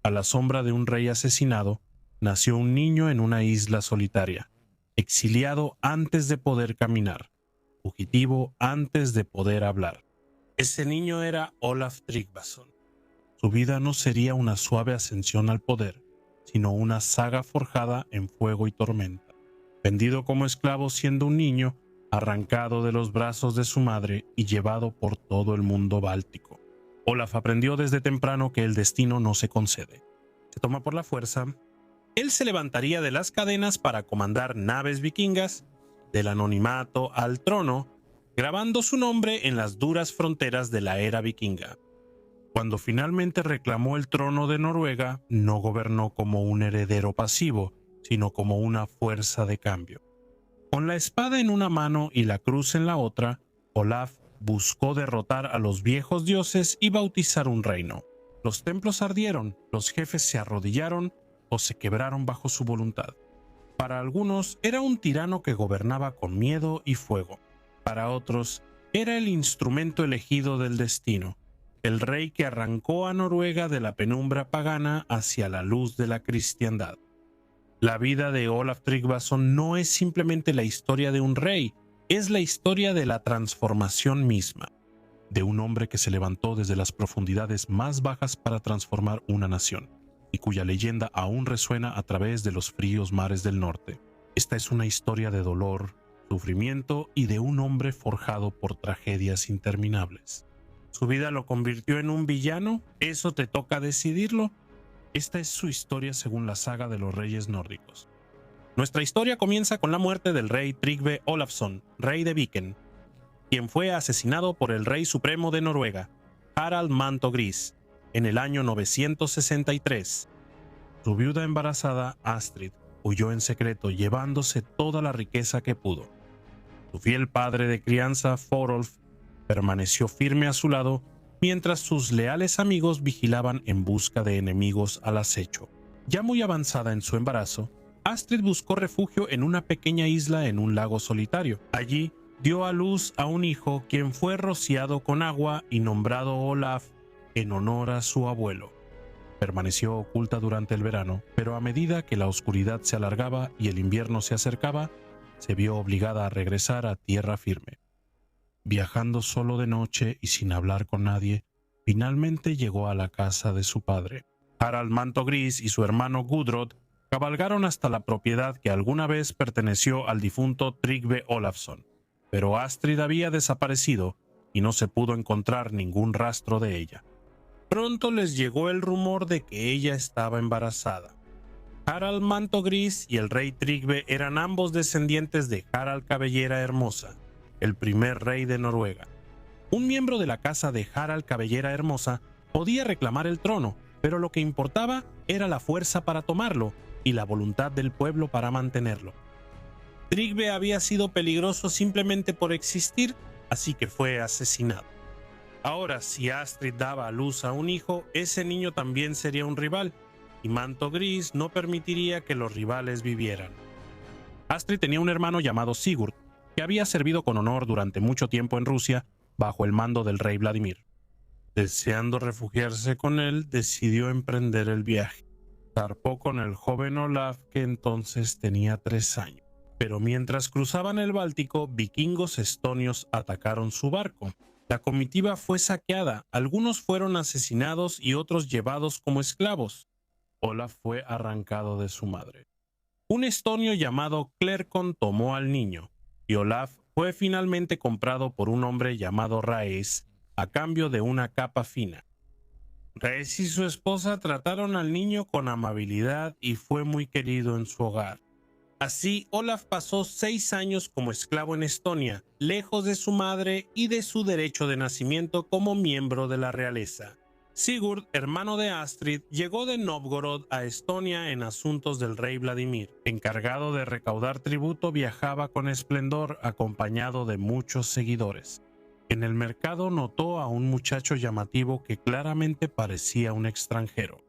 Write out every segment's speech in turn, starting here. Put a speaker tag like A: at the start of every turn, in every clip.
A: A la sombra de un rey asesinado, nació un niño en una isla solitaria, exiliado antes de poder caminar, fugitivo antes de poder hablar. Ese niño era Olaf Tryggvason. Su vida no sería una suave ascensión al poder, sino una saga forjada en fuego y tormenta. Vendido como esclavo siendo un niño, arrancado de los brazos de su madre y llevado por todo el mundo báltico. Olaf aprendió desde temprano que el destino no se concede, se toma por la fuerza. Él se levantaría de las cadenas para comandar naves vikingas, del anonimato al trono, grabando su nombre en las duras fronteras de la era vikinga. Cuando finalmente reclamó el trono de Noruega, no gobernó como un heredero pasivo, sino como una fuerza de cambio. Con la espada en una mano y la cruz en la otra, Olaf buscó derrotar a los viejos dioses y bautizar un reino. Los templos ardieron, los jefes se arrodillaron o se quebraron bajo su voluntad. Para algunos era un tirano que gobernaba con miedo y fuego. Para otros era el instrumento elegido del destino, el rey que arrancó a Noruega de la penumbra pagana hacia la luz de la cristiandad. La vida de Olaf Tryggvason no es simplemente la historia de un rey, es la historia de la transformación misma, de un hombre que se levantó desde las profundidades más bajas para transformar una nación, y cuya leyenda aún resuena a través de los fríos mares del norte. Esta es una historia de dolor, sufrimiento y de un hombre forjado por tragedias interminables. ¿Su vida lo convirtió en un villano? ¿Eso te toca decidirlo? Esta es su historia según la saga de los reyes nórdicos. Nuestra historia comienza con la muerte del rey Tryggve Olafsson, rey de Viken, quien fue asesinado por el rey supremo de Noruega, Harald Manto Gris, en el año 963. Su viuda embarazada, Astrid, huyó en secreto llevándose toda la riqueza que pudo. Su fiel padre de crianza, Thorolf, permaneció firme a su lado mientras sus leales amigos vigilaban en busca de enemigos al acecho. Ya muy avanzada en su embarazo, Astrid buscó refugio en una pequeña isla en un lago solitario. Allí dio a luz a un hijo quien fue rociado con agua y nombrado Olaf en honor a su abuelo. Permaneció oculta durante el verano, pero a medida que la oscuridad se alargaba y el invierno se acercaba, se vio obligada a regresar a tierra firme. Viajando solo de noche y sin hablar con nadie, finalmente llegó a la casa de su padre. Harald Manto Gris y su hermano Gudrod cabalgaron hasta la propiedad que alguna vez perteneció al difunto Tryggve Olafsson, pero Astrid había desaparecido y no se pudo encontrar ningún rastro de ella. Pronto les llegó el rumor de que ella estaba embarazada. Harald Manto Gris y el rey Tryggve eran ambos descendientes de Harald Cabellera Hermosa, el primer rey de Noruega. Un miembro de la casa de Harald Cabellera Hermosa podía reclamar el trono, pero lo que importaba era la fuerza para tomarlo y la voluntad del pueblo para mantenerlo. Tryggve había sido peligroso simplemente por existir, así que fue asesinado. Ahora, si Astrid daba a luz a un hijo, ese niño también sería un rival, y Manto Gris no permitiría que los rivales vivieran. Astrid tenía un hermano llamado Sigurd, que había servido con honor durante mucho tiempo en Rusia bajo el mando del rey Vladimir. Deseando refugiarse con él, decidió emprender el viaje. Zarpó con el joven Olaf, que entonces tenía 3 años. Pero mientras cruzaban el Báltico, vikingos estonios atacaron su barco. La comitiva fue saqueada, algunos fueron asesinados y otros llevados como esclavos. Olaf fue arrancado de su madre. Un estonio llamado Clercon tomó al niño, y Olaf fue finalmente comprado por un hombre llamado Raes a cambio de una capa fina. Raes y su esposa trataron al niño con amabilidad y fue muy querido en su hogar. Así, Olaf pasó 6 años como esclavo en Estonia, lejos de su madre y de su derecho de nacimiento como miembro de la realeza. Sigurd, hermano de Astrid, llegó de Novgorod a Estonia en asuntos del rey Vladimir. Encargado de recaudar tributo, viajaba con esplendor acompañado de muchos seguidores. En el mercado notó a un muchacho llamativo que claramente parecía un extranjero.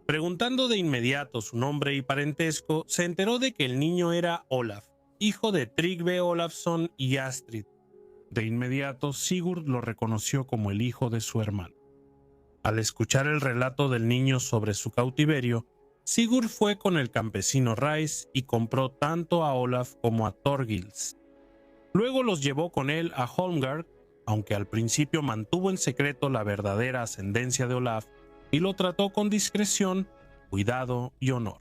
A: Preguntando de inmediato su nombre y parentesco, se enteró de que el niño era Olaf, hijo de Tryggve Olafsson y Astrid. De inmediato, Sigurd lo reconoció como el hijo de su hermano. Al escuchar el relato del niño sobre su cautiverio, Sigurd fue con el campesino Rais y compró tanto a Olaf como a Thorgils. Luego los llevó con él a Holmgard, aunque al principio mantuvo en secreto la verdadera ascendencia de Olaf y lo trató con discreción, cuidado y honor.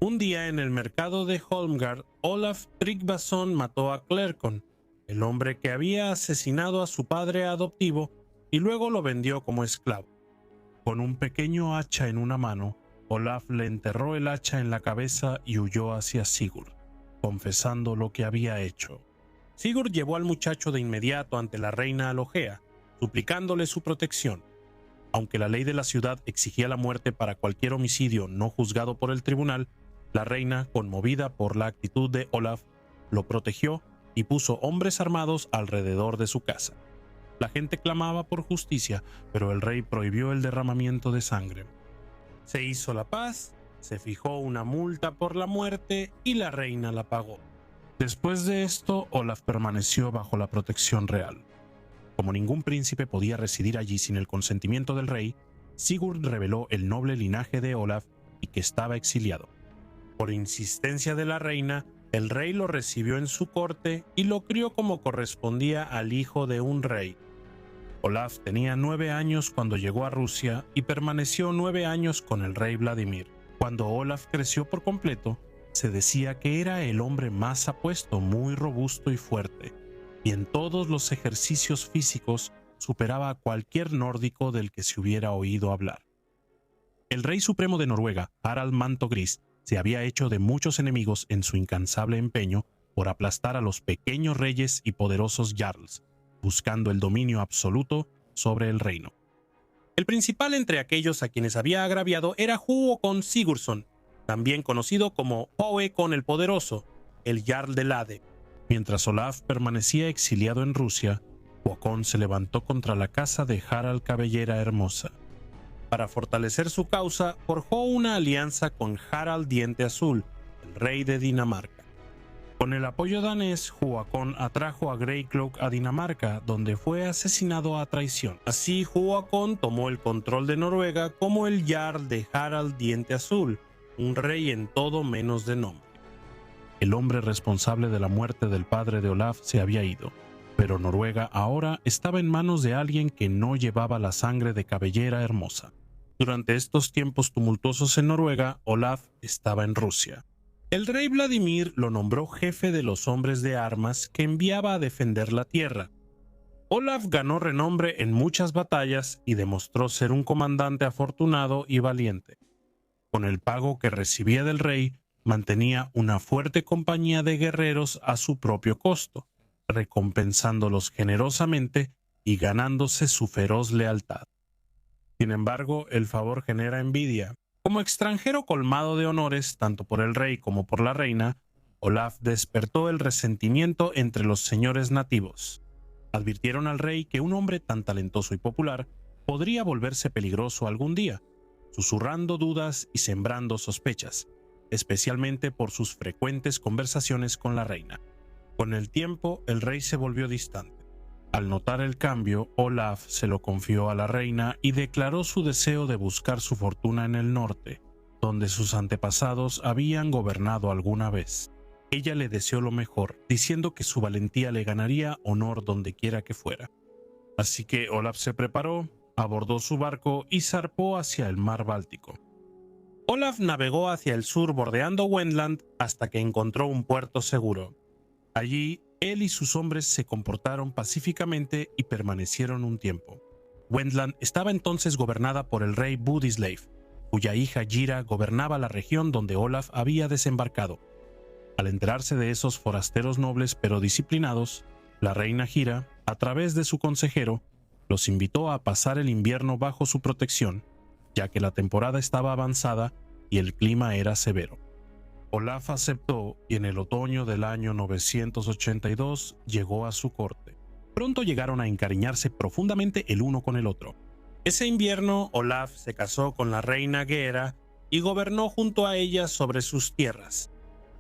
A: Un día en el mercado de Holmgard, Olaf Tryggvason mató a Clercon, el hombre que había asesinado a su padre adoptivo, y luego lo vendió como esclavo. Con un pequeño hacha en una mano, Olaf le enterró el hacha en la cabeza y huyó hacia Sigurd, confesando lo que había hecho. Sigurd llevó al muchacho de inmediato ante la reina Alogea, suplicándole su protección. Aunque la ley de la ciudad exigía la muerte para cualquier homicidio no juzgado por el tribunal, la reina, conmovida por la actitud de Olaf, lo protegió y puso hombres armados alrededor de su casa. La gente clamaba por justicia, pero el rey prohibió el derramamiento de sangre. Se hizo la paz, se fijó una multa por la muerte y la reina la pagó. Después de esto, Olaf permaneció bajo la protección real. Como ningún príncipe podía residir allí sin el consentimiento del rey, Sigurd reveló el noble linaje de Olaf y que estaba exiliado. Por insistencia de la reina, el rey lo recibió en su corte y lo crió como correspondía al hijo de un rey. Olaf tenía 9 años cuando llegó a Rusia y permaneció 9 años con el rey Vladimir. Cuando Olaf creció por completo, se decía que era el hombre más apuesto, muy robusto y fuerte, y en todos los ejercicios físicos superaba a cualquier nórdico del que se hubiera oído hablar. El rey supremo de Noruega, Harald Manto Gris, se había hecho de muchos enemigos en su incansable empeño por aplastar a los pequeños reyes y poderosos jarls, buscando el dominio absoluto sobre el reino. El principal entre aquellos a quienes había agraviado era Håkon Sigurdsson, también conocido como Håkon el Poderoso, el Jarl de Lade. Mientras Olaf permanecía exiliado en Rusia, Håkon se levantó contra la casa de Harald Cabellera Hermosa. Para fortalecer su causa, forjó una alianza con Harald Diente Azul, el rey de Dinamarca. Con el apoyo danés, Håkon atrajo a Greycloak a Dinamarca, donde fue asesinado a traición. Así, Håkon tomó el control de Noruega como el Jarl de Harald Diente Azul, un rey en todo menos de nombre. El hombre responsable de la muerte del padre de Olaf se había ido, pero Noruega ahora estaba en manos de alguien que no llevaba la sangre de Cabellera Hermosa. Durante estos tiempos tumultuosos en Noruega, Olaf estaba en Rusia. El rey Vladimir lo nombró jefe de los hombres de armas que enviaba a defender la tierra. Olaf ganó renombre en muchas batallas y demostró ser un comandante afortunado y valiente. Con el pago que recibía del rey, mantenía una fuerte compañía de guerreros a su propio costo, recompensándolos generosamente y ganándose su feroz lealtad. Sin embargo, el favor genera envidia. Como extranjero colmado de honores, tanto por el rey como por la reina, Olaf despertó el resentimiento entre los señores nativos. Advirtieron al rey que un hombre tan talentoso y popular podría volverse peligroso algún día, susurrando dudas y sembrando sospechas, especialmente por sus frecuentes conversaciones con la reina. Con el tiempo, el rey se volvió distante. Al notar el cambio, Olaf se lo confió a la reina y declaró su deseo de buscar su fortuna en el norte, donde sus antepasados habían gobernado alguna vez. Ella le deseó lo mejor, diciendo que su valentía le ganaría honor donde quiera que fuera. Así que Olaf se preparó, abordó su barco y zarpó hacia el mar Báltico. Olaf navegó hacia el sur bordeando Wendland hasta que encontró un puerto seguro. Allí, él y sus hombres se comportaron pacíficamente y permanecieron un tiempo. Wendland estaba entonces gobernada por el rey Budislav, cuya hija Gira gobernaba la región donde Olaf había desembarcado. Al enterarse de esos forasteros nobles pero disciplinados, la reina Gira, a través de su consejero, los invitó a pasar el invierno bajo su protección, ya que la temporada estaba avanzada y el clima era severo. Olaf aceptó y en el otoño del año 982 llegó a su corte. Pronto llegaron a encariñarse profundamente el uno con el otro. Ese invierno, Olaf se casó con la reina Gera y gobernó junto a ella sobre sus tierras.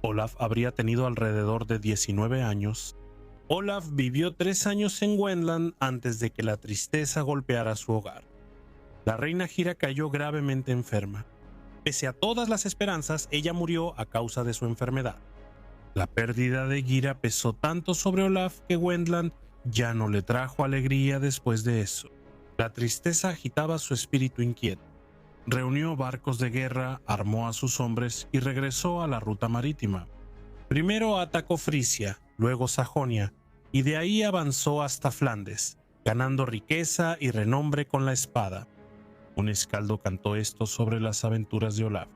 A: Olaf habría tenido alrededor de 19 años. Olaf vivió 3 años en Wendland antes de que la tristeza golpeara su hogar. La reina Gira cayó gravemente enferma. Pese a todas las esperanzas, ella murió a causa de su enfermedad. La pérdida de Gira pesó tanto sobre Olaf que Wendland ya no le trajo alegría después de eso. La tristeza agitaba su espíritu inquieto. Reunió barcos de guerra, armó a sus hombres y regresó a la ruta marítima. Primero atacó Frisia, luego Sajonia, y de ahí avanzó hasta Flandes, ganando riqueza y renombre con la espada. Un escaldo cantó esto sobre las aventuras de Olaf.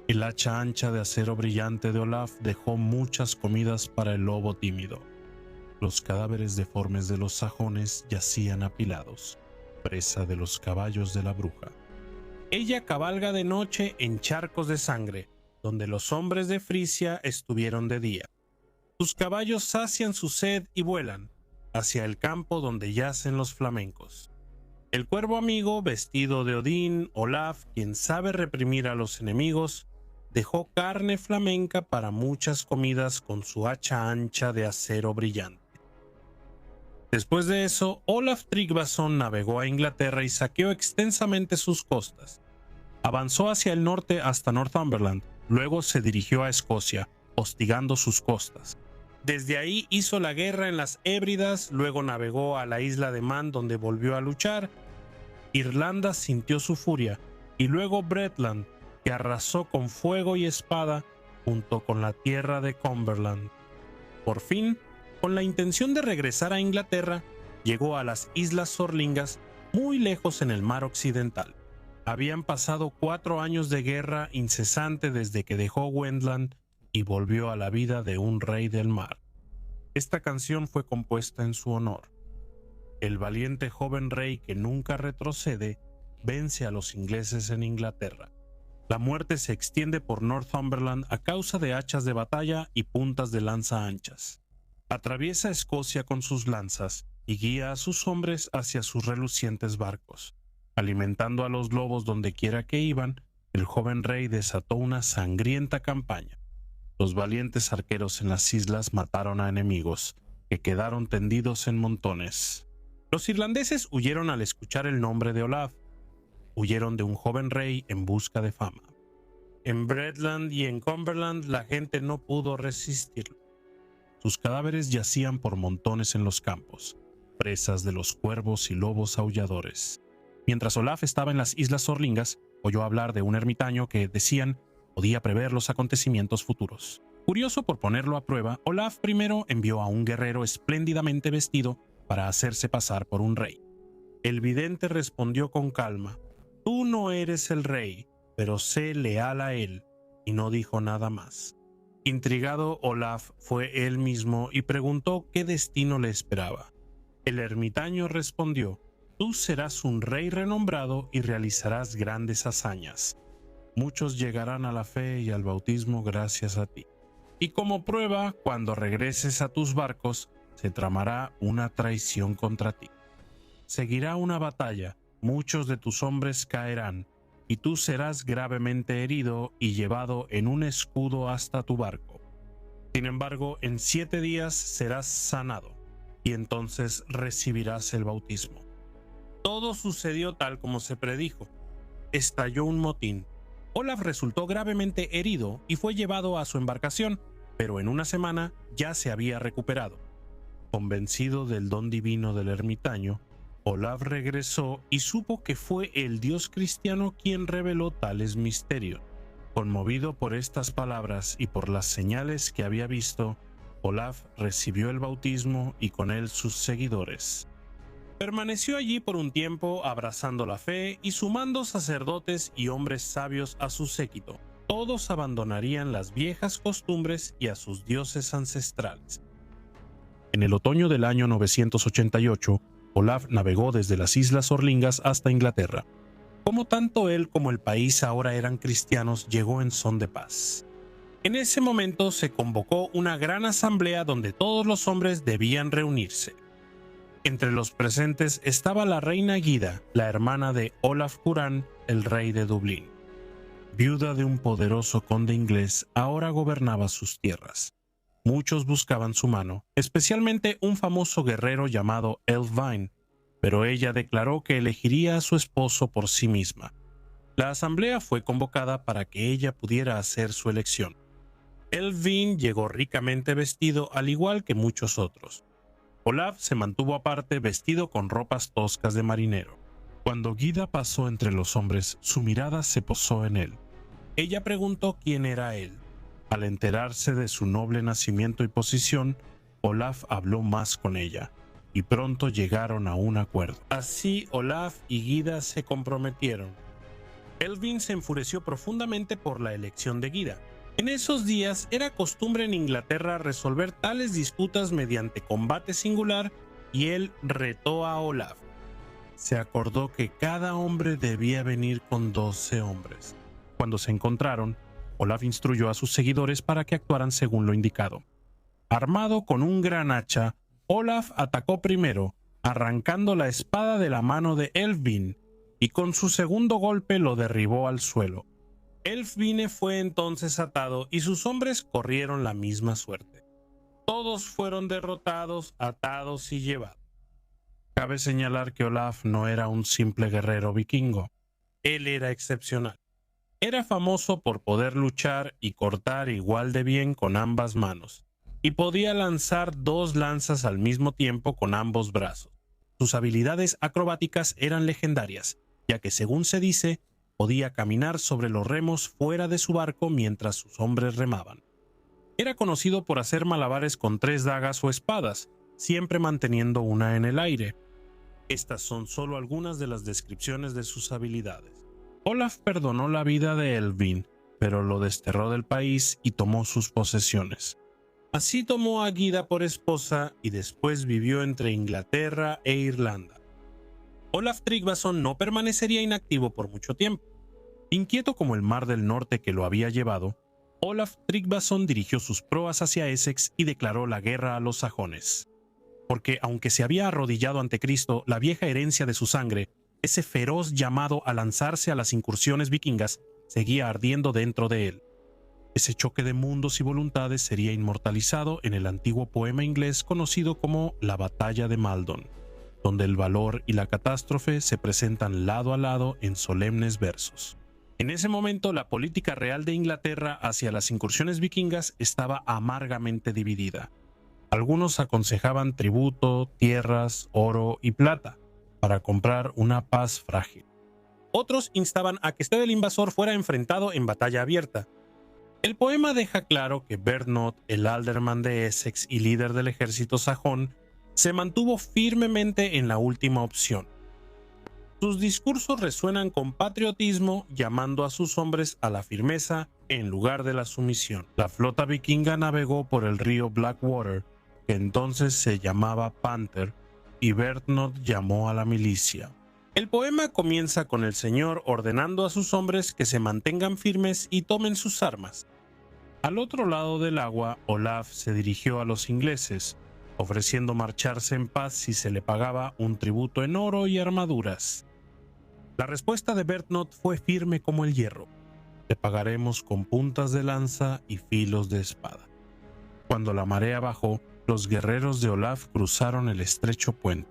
A: El hacha ancha de acero brillante de Olaf dejó muchas comidas para el lobo tímido. Los cadáveres deformes de los sajones yacían apilados, presa de los caballos de la bruja. Ella cabalga de noche en charcos de sangre, donde los hombres de Frisia estuvieron de día. Sus caballos sacian su sed y vuelan hacia el campo donde yacen los flamencos. El cuervo amigo, vestido de Odín, Olaf, quien sabe reprimir a los enemigos, dejó carne flamenca para muchas comidas con su hacha ancha de acero brillante. Después de eso, Olaf Tryggvason navegó a Inglaterra y saqueó extensamente sus costas. Avanzó hacia el norte hasta Northumberland, luego se dirigió a Escocia, hostigando sus costas. Desde ahí hizo la guerra en las Hébridas, luego navegó a la isla de Man donde volvió a luchar. Irlanda sintió su furia, y luego Bretland, que arrasó con fuego y espada junto con la tierra de Cumberland. Por fin, con la intención de regresar a Inglaterra, llegó a las Islas Sorlingas, muy lejos en el mar occidental. Habían pasado 4 años de guerra incesante desde que dejó Wendland y volvió a la vida de un rey del mar. Esta canción fue compuesta en su honor. El valiente joven rey que nunca retrocede vence a los ingleses en Inglaterra. La muerte se extiende por Northumberland a causa de hachas de batalla y puntas de lanza anchas. Atraviesa Escocia con sus lanzas y guía a sus hombres hacia sus relucientes barcos. Alimentando a los lobos donde quiera que iban, el joven rey desató una sangrienta campaña. Los valientes arqueros en las islas mataron a enemigos, que quedaron tendidos en montones. Los irlandeses huyeron al escuchar el nombre de Olaf. Huyeron de un joven rey en busca de fama. En Bretland y en Cumberland la gente no pudo resistirlo. Sus cadáveres yacían por montones en los campos, presas de los cuervos y lobos aulladores. Mientras Olaf estaba en las Islas Sorlingas, oyó hablar de un ermitaño que, decían, podía prever los acontecimientos futuros. Curioso por ponerlo a prueba, Olaf primero envió a un guerrero espléndidamente vestido para hacerse pasar por un rey. El vidente respondió con calma: «Tú no eres el rey, pero sé leal a él», y no dijo nada más. Intrigado, Olaf fue él mismo y preguntó qué destino le esperaba. El ermitaño respondió: «Tú serás un rey renombrado y realizarás grandes hazañas. Muchos llegarán a la fe y al bautismo gracias a ti. Y como prueba, cuando regreses a tus barcos, se tramará una traición contra ti. Seguirá una batalla, muchos de tus hombres caerán, y tú serás gravemente herido y llevado en un escudo hasta tu barco. Sin embargo, en 7 días serás sanado, y entonces recibirás el bautismo». Todo sucedió tal como se predijo. Estalló un motín. Olaf resultó gravemente herido y fue llevado a su embarcación, pero en una semana ya se había recuperado. Convencido del don divino del ermitaño, Olaf regresó y supo que fue el dios cristiano quien reveló tales misterios. Conmovido por estas palabras y por las señales que había visto, Olaf recibió el bautismo y con él sus seguidores. Permaneció allí por un tiempo abrazando la fe y sumando sacerdotes y hombres sabios a su séquito. Todos abandonarían las viejas costumbres y a sus dioses ancestrales. En el otoño del año 988, Olaf navegó desde las Islas Sorlingas hasta Inglaterra. Como tanto él como el país ahora eran cristianos, llegó en son de paz. En ese momento se convocó una gran asamblea donde todos los hombres debían reunirse. Entre los presentes estaba la reina Gyda, la hermana de Olaf Curán, el rey de Dublín. Viuda de un poderoso conde inglés, ahora gobernaba sus tierras. Muchos buscaban su mano, especialmente un famoso guerrero llamado Elfwine. pero ella declaró que elegiría a su esposo por sí misma. La asamblea fue convocada para que ella pudiera hacer su elección. Elfvin llegó ricamente vestido al igual que muchos otros. Olaf se mantuvo aparte vestido con ropas toscas de marinero. Cuando Gyda pasó entre los hombres, su mirada se posó en él. Ella preguntó quién era él. Al enterarse de su noble nacimiento y posición, Olaf habló más con ella, y pronto llegaron a un acuerdo. Así Olaf y Gyda se comprometieron. Elfvin se enfureció profundamente por la elección de Gyda. En esos días era costumbre en Inglaterra resolver tales disputas mediante combate singular, y él retó a Olaf. Se acordó que cada hombre debía venir con 12 hombres. Cuando se encontraron, Olaf instruyó a sus seguidores para que actuaran según lo indicado. Armado con un gran hacha, Olaf atacó primero, arrancando la espada de la mano de Elfvin, y con su segundo golpe lo derribó al suelo. Elfvine fue entonces atado y sus hombres corrieron la misma suerte. Todos fueron derrotados, atados y llevados. Cabe señalar que Olaf no era un simple guerrero vikingo. Él era excepcional. Era famoso por poder luchar y cortar igual de bien con ambas manos, y podía lanzar 2 lanzas al mismo tiempo con ambos brazos. Sus habilidades acrobáticas eran legendarias, ya que según se dice, podía caminar sobre los remos fuera de su barco mientras sus hombres remaban. Era conocido por hacer malabares con 3 dagas o espadas, siempre manteniendo una en el aire. Estas son solo algunas de las descripciones de sus habilidades. Olaf perdonó la vida de Elfvin, pero lo desterró del país y tomó sus posesiones. Así tomó a Gyda por esposa y después vivió entre Inglaterra e Irlanda. Olaf Tryggvason no permanecería inactivo por mucho tiempo. Inquieto como el mar del norte que lo había llevado, Olaf Tryggvason dirigió sus proas hacia Essex y declaró la guerra a los sajones. Porque aunque se había arrodillado ante Cristo, la vieja herencia de su sangre, ese feroz llamado a lanzarse a las incursiones vikingas, seguía ardiendo dentro de él. Ese choque de mundos y voluntades sería inmortalizado en el antiguo poema inglés conocido como La Batalla de Maldon, donde el valor y la catástrofe se presentan lado a lado en solemnes versos. En ese momento, la política real de Inglaterra hacia las incursiones vikingas estaba amargamente dividida. Algunos aconsejaban tributo, tierras, oro y plata para comprar una paz frágil. Otros instaban a que el invasor fuera enfrentado en batalla abierta. El poema deja claro que Bernod, el alderman de Essex y líder del ejército sajón, se mantuvo firmemente en la última opción. Sus discursos resuenan con patriotismo, llamando a sus hombres a la firmeza en lugar de la sumisión. La flota vikinga navegó por el río Blackwater, que entonces se llamaba Panther, y Bernod llamó a la milicia. El poema comienza con el señor ordenando a sus hombres que se mantengan firmes y tomen sus armas. Al otro lado del agua, Olaf se dirigió a los ingleses, ofreciendo marcharse en paz si se le pagaba un tributo en oro y armaduras. La respuesta de Bernod fue firme como el hierro: te pagaremos con puntas de lanza y filos de espada. Cuando la marea bajó, los guerreros de Olaf cruzaron el estrecho puente.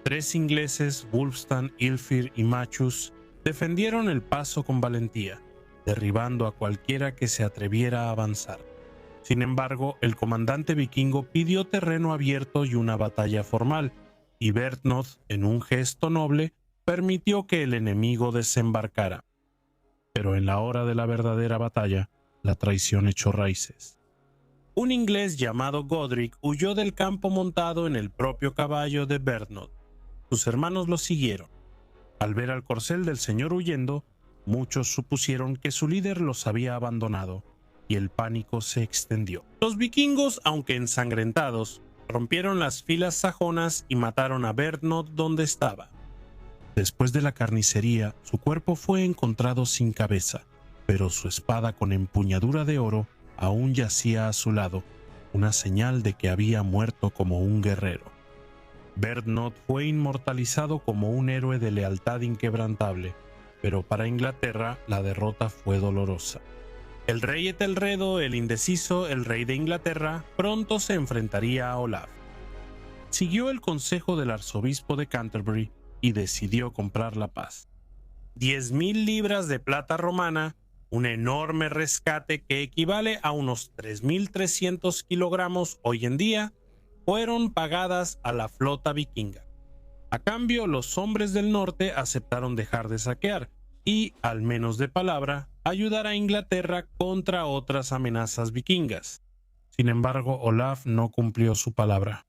A: 3 ingleses, Wulfstan, Ylfir y Machus, defendieron el paso con valentía, derribando a cualquiera que se atreviera a avanzar. Sin embargo, el comandante vikingo pidió terreno abierto y una batalla formal, y Bernod, en un gesto noble, permitió que el enemigo desembarcara. Pero en la hora de la verdadera batalla, la traición echó raíces. Un inglés llamado Godric huyó del campo montado en el propio caballo de Bernod. Sus hermanos lo siguieron. Al ver al corcel del señor huyendo, muchos supusieron que su líder los había abandonado, y el pánico se extendió. Los vikingos, aunque ensangrentados, rompieron las filas sajonas y mataron a Bernod donde estaba. Después de la carnicería, su cuerpo fue encontrado sin cabeza, pero su espada con empuñadura de oro aún yacía a su lado, una señal de que había muerto como un guerrero. Bernod fue inmortalizado como un héroe de lealtad inquebrantable, pero para Inglaterra la derrota fue dolorosa. El rey Etelredo, el indeciso, el rey de Inglaterra, pronto se enfrentaría a Olaf. siguió el consejo del arzobispo de Canterbury y decidió comprar la paz. 10,000 libras de plata romana, un enorme rescate que equivale a unos 3.300 kilogramos hoy en día, fueron pagadas a la flota vikinga. A cambio, los hombres del norte aceptaron dejar de saquear y, al menos de palabra, ayudar a Inglaterra contra otras amenazas vikingas. Sin embargo, Olaf no cumplió su palabra.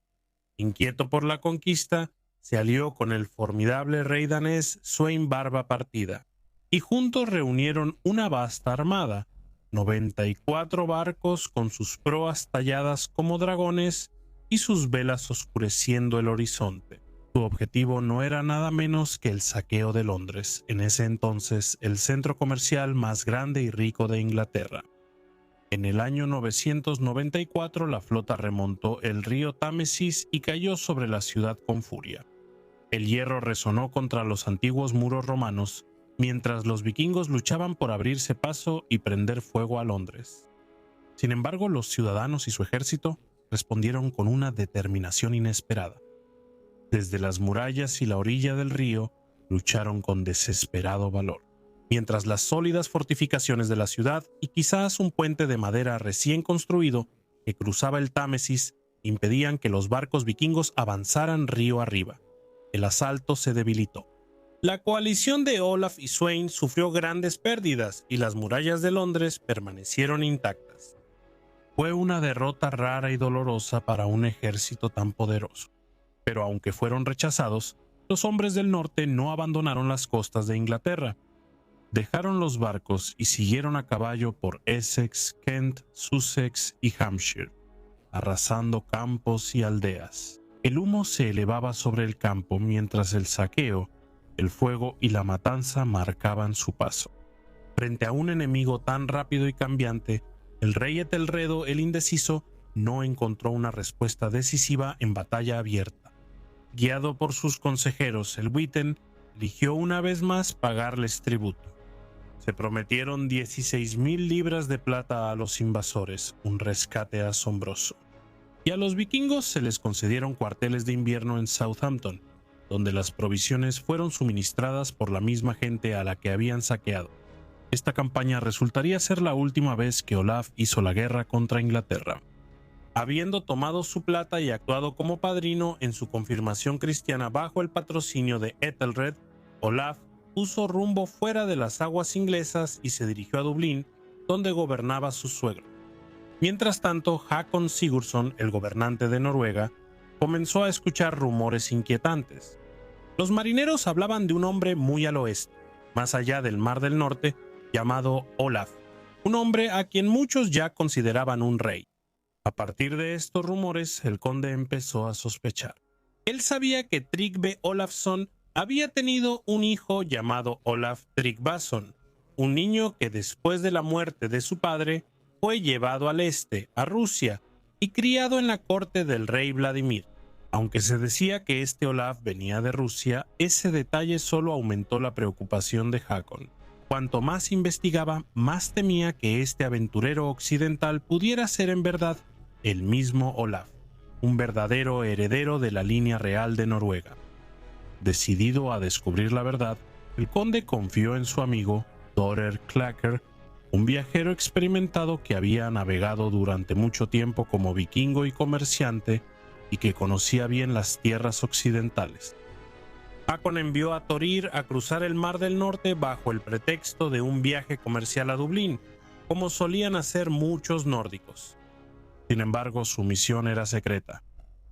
A: Inquieto por la conquista, se alió con el formidable rey danés Sweyn Barba Partida, y juntos reunieron una vasta armada, 94 barcos con sus proas talladas como dragones y sus velas oscureciendo el horizonte. Su objetivo no era nada menos que el saqueo de Londres, en ese entonces el centro comercial más grande y rico de Inglaterra. En el año 994 la flota remontó el río Támesis y cayó sobre la ciudad con furia. El hierro resonó contra los antiguos muros romanos, mientras los vikingos luchaban por abrirse paso y prender fuego a Londres. Sin embargo, los ciudadanos y su ejército respondieron con una determinación inesperada. Desde las murallas y la orilla del río, lucharon con desesperado valor, mientras las sólidas fortificaciones de la ciudad y quizás un puente de madera recién construido que cruzaba el Támesis impedían que los barcos vikingos avanzaran río arriba. El asalto se debilitó. La coalición de Olaf y Sweyn sufrió grandes pérdidas y las murallas de Londres permanecieron intactas. Fue una derrota rara y dolorosa para un ejército tan poderoso. Pero aunque fueron rechazados, los hombres del norte no abandonaron las costas de Inglaterra. Dejaron los barcos y siguieron a caballo por Essex, Kent, Sussex y Hampshire, arrasando campos y aldeas. El humo se elevaba sobre el campo mientras el saqueo, el fuego y la matanza marcaban su paso. Frente a un enemigo tan rápido y cambiante, el rey Etelredo el Indeciso no encontró una respuesta decisiva en batalla abierta. Guiado por sus consejeros, el Witten eligió una vez más pagarles tributo. Se prometieron 16,000 libras de plata a los invasores, un rescate asombroso. Y a los vikingos se les concedieron cuarteles de invierno en Southampton, donde las provisiones fueron suministradas por la misma gente a la que habían saqueado. Esta campaña resultaría ser la última vez que Olaf hizo la guerra contra Inglaterra. Habiendo tomado su plata y actuado como padrino en su confirmación cristiana bajo el patrocinio de Ethelred, Olaf puso rumbo fuera de las aguas inglesas y se dirigió a Dublín, donde gobernaba su suegro. Mientras tanto, Hakon Sigurdsson, el gobernante de Noruega, comenzó a escuchar rumores inquietantes. Los marineros hablaban de un hombre muy al oeste, más allá del Mar del Norte, llamado Olaf, un hombre a quien muchos ya consideraban un rey. A partir de estos rumores, el conde empezó a sospechar. Él sabía que Tryggve Olafsson había tenido un hijo llamado Olaf Tryggvason, un niño que después de la muerte de su padre fue llevado al este, a Rusia, y criado en la corte del rey Vladimir. Aunque se decía que este Olaf venía de Rusia, ese detalle solo aumentó la preocupación de Hakon. Cuanto más investigaba, más temía que este aventurero occidental pudiera ser en verdad el mismo Olaf, un verdadero heredero de la línea real de Noruega. Decidido a descubrir la verdad, el conde confió en su amigo Thorer Clacker, un viajero experimentado que había navegado durante mucho tiempo como vikingo y comerciante y que conocía bien las tierras occidentales. Hakon envió a Thorir a cruzar el Mar del Norte bajo el pretexto de un viaje comercial a Dublín, como solían hacer muchos nórdicos. Sin embargo, su misión era secreta.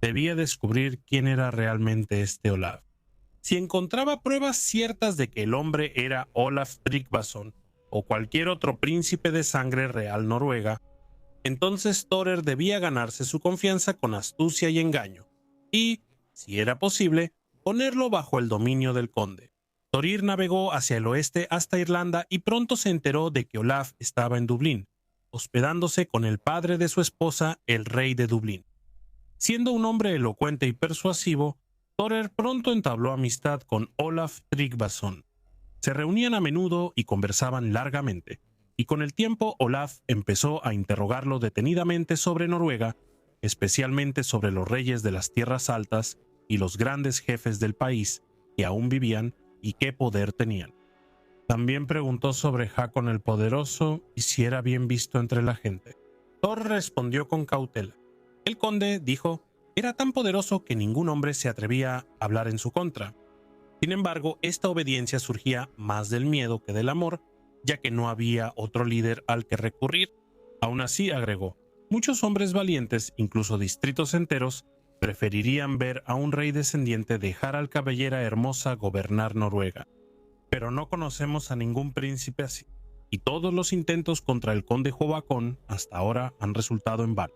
A: Debía descubrir quién era realmente este Olaf. Si encontraba pruebas ciertas de que el hombre era Olaf Tryggvason o cualquier otro príncipe de sangre real noruega, entonces Thorer debía ganarse su confianza con astucia y engaño, y, si era posible, ponerlo bajo el dominio del conde. Thorir navegó hacia el oeste hasta Irlanda y pronto se enteró de que Olaf estaba en Dublín, hospedándose con el padre de su esposa, el rey de Dublín. Siendo un hombre elocuente y persuasivo, Thorer pronto entabló amistad con Olaf Tryggvason. Se reunían a menudo y conversaban largamente, y con el tiempo Olaf empezó a interrogarlo detenidamente sobre Noruega especialmente sobre los reyes de las tierras altas y los grandes jefes del país que aún vivían y qué poder tenían. También preguntó sobre Hakon el Poderoso y si era bien visto entre la gente. Thor respondió con cautela. El conde dijo, era tan poderoso que ningún hombre se atrevía a hablar en su contra. Sin embargo, esta obediencia surgía más del miedo que del amor, ya que no había otro líder al que recurrir. Aún así, agregó, muchos hombres valientes, incluso distritos enteros, preferirían ver a un rey descendiente de Harald Cabellera Hermosa gobernar Noruega. Pero no conocemos a ningún príncipe así, y todos los intentos contra el conde Håkon hasta ahora han resultado en vano.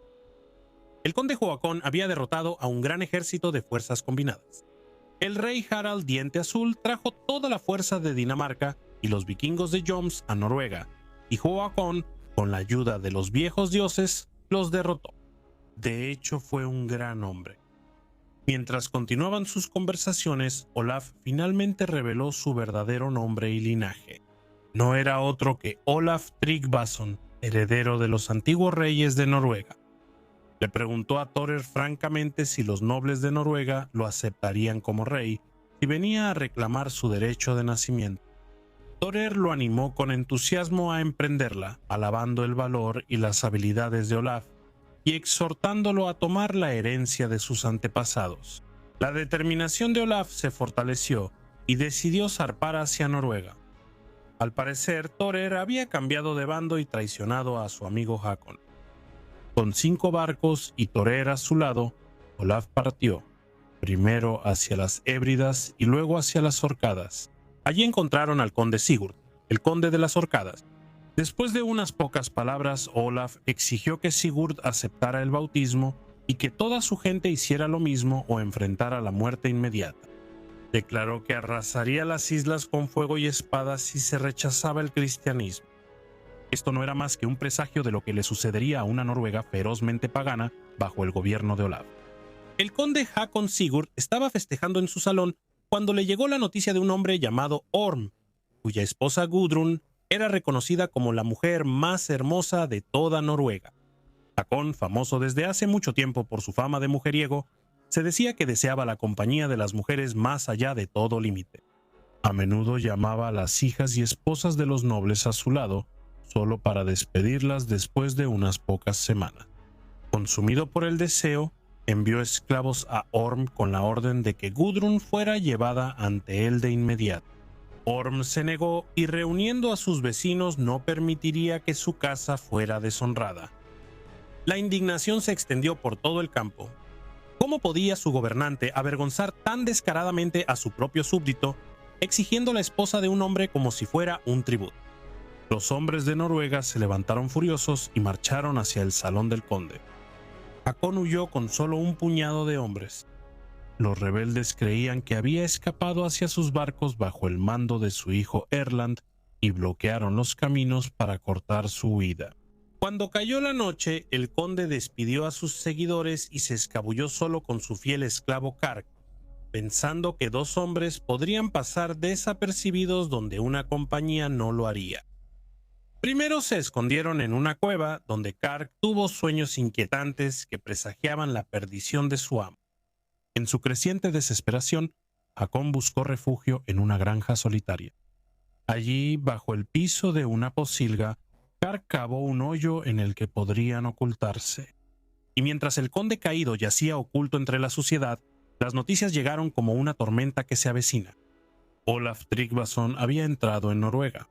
A: El conde Håkon había derrotado a un gran ejército de fuerzas combinadas. El rey Harald Diente Azul trajo toda la fuerza de Dinamarca y los vikingos de Joms a Noruega, y Håkon, con la ayuda de los viejos dioses, los derrotó. De hecho, fue un gran hombre. Mientras continuaban sus conversaciones, Olaf finalmente reveló su verdadero nombre y linaje. No era otro que Olaf Tryggvason, heredero de los antiguos reyes de Noruega. Le preguntó a Thorir francamente si los nobles de Noruega lo aceptarían como rey si venía a reclamar su derecho de nacimiento. Thorir lo animó con entusiasmo a emprenderla, alabando el valor y las habilidades de Olaf, y exhortándolo a tomar la herencia de sus antepasados. La determinación de Olaf se fortaleció y decidió zarpar hacia Noruega. Al parecer, Thorir había cambiado de bando y traicionado a su amigo Hakon. Con 5 barcos y Thorir a su lado, Olaf partió, primero hacia las Hébridas y luego hacia las Orcadas. Allí encontraron al conde Sigurd, el conde de las Orcadas. Después de unas pocas palabras, Olaf exigió que Sigurd aceptara el bautismo y que toda su gente hiciera lo mismo o enfrentara la muerte inmediata. Declaró que arrasaría las islas con fuego y espada si se rechazaba el cristianismo. Esto no era más que un presagio de lo que le sucedería a una Noruega ferozmente pagana bajo el gobierno de Olaf. El conde Hakon Sigurd estaba festejando en su salón cuando le llegó la noticia de un hombre llamado Orm, cuya esposa Gudrun era reconocida como la mujer más hermosa de toda Noruega. Hakon, famoso desde hace mucho tiempo por su fama de mujeriego, se decía que deseaba la compañía de las mujeres más allá de todo límite. A menudo llamaba a las hijas y esposas de los nobles a su lado, solo para despedirlas después de unas pocas semanas. Consumido por el deseo, envió esclavos a Orm con la orden de que Gudrun fuera llevada ante él de inmediato. Orm se negó y, reuniendo a sus vecinos, no permitiría que su casa fuera deshonrada. La indignación se extendió por todo el campo. ¿Cómo podía su gobernante avergonzar tan descaradamente a su propio súbdito, exigiendo la esposa de un hombre como si fuera un tributo? Los hombres de Noruega se levantaron furiosos y marcharon hacia el salón del conde. Hakon huyó con solo un puñado de hombres. Los rebeldes creían que había escapado hacia sus barcos bajo el mando de su hijo Erland y bloquearon los caminos para cortar su huida. Cuando cayó la noche, el conde despidió a sus seguidores y se escabulló solo con su fiel esclavo Kark, pensando que 2 hombres podrían pasar desapercibidos donde una compañía no lo haría. Primero se escondieron en una cueva donde Kark tuvo sueños inquietantes que presagiaban la perdición de su amo. En su creciente desesperación, Hakon buscó refugio en una granja solitaria. Allí, bajo el piso de una pocilga, Kark cavó un hoyo en el que podrían ocultarse. Y mientras el conde caído yacía oculto entre la suciedad, las noticias llegaron como una tormenta que se avecina. Olaf Tryggvason había entrado en Noruega.